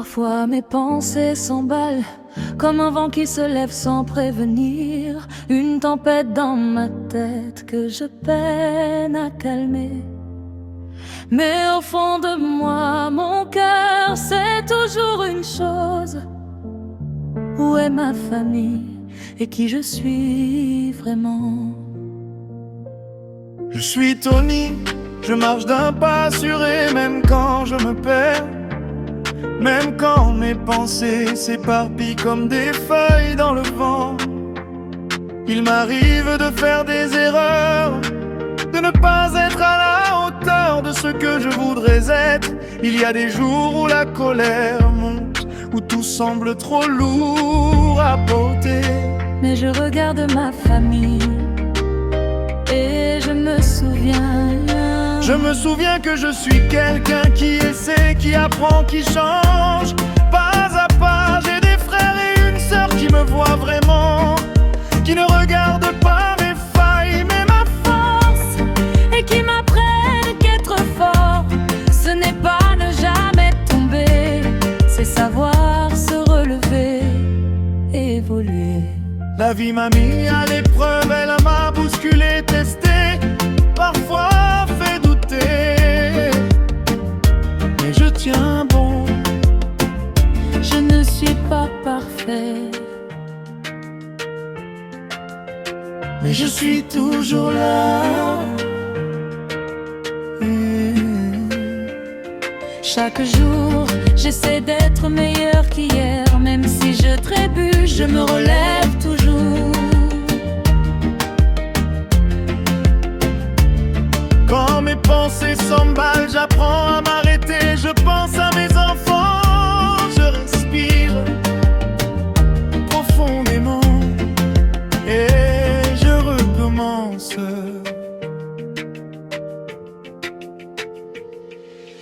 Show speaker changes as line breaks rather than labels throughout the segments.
Parfois mes pensées s'emballent comme un vent qui se lève sans prévenir, une tempête dans ma tête que je peine à calmer. Mais au fond de moi, mon cœur sait toujours une chose: où est ma famille et qui je suis vraiment?
Je suis Tony, je marche d'un pas assuré, même quand je me perds. Même quand mes pensées s'éparpillent comme des feuilles dans le vent. Il m'arrive de faire des erreurs, de ne pas être à la hauteur de ce que je voudrais être. Il y a des jours où la colère monte, où tout semble trop lourd à porter.
Mais je regarde ma famille et je me souviens.
Je me souviens que je suis quelqu'un qui essaie, qui apprend, qui change. Pas à pas, j'ai des frères et une sœur qui me voient vraiment, qui ne regardent pas mes failles mais ma force,
et qui m'apprennent qu'être fort, ce n'est pas ne jamais tomber, c'est savoir se relever et évoluer.
La vie m'a mis à l'épreuve, elle m'a bousculé, testé, parfois fait douter. Mais je tiens bon.
Je ne suis pas parfait,
mais je suis toujours là.
Chaque jour, j'essaie d'être meilleur qu'hier. Même si je trébuche, je me relève toujours.
Quand mes pensées s'emballent, j'apprends à m'arrêter. Je pense à mes enfants, je respire profondément et je recommence.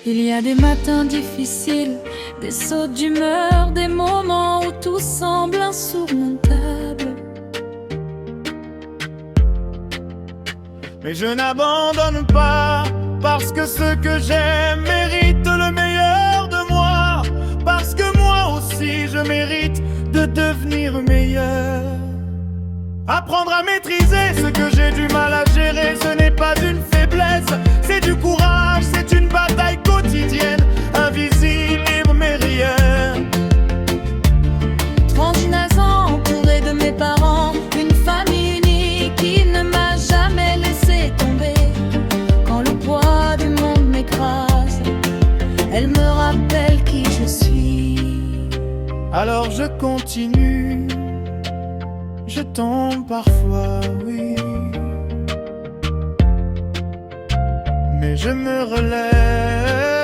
Il y a des matins difficiles, des sautes d'humeur, des moments où tout semble insurmontable.
Mais je n'abandonne pas, parce que ce que j'aime mérite le meilleur de moi. Parce que moi aussi je mérite de devenir meilleur. Apprendre à maîtriser ce que j'ai du mal à gérer, ce n'est pas une faiblesse, c'est du courage, c'est une bataille quotidienne, invisible mais réelle.
39 ans entouré de mes parents, une famille unie qui ne m'a jamais laissé tomber. Quand le poids du monde m'écrase, elle me rappelle qui je suis.
Alors je continue, je tombe parfois, oui, mais je me relève.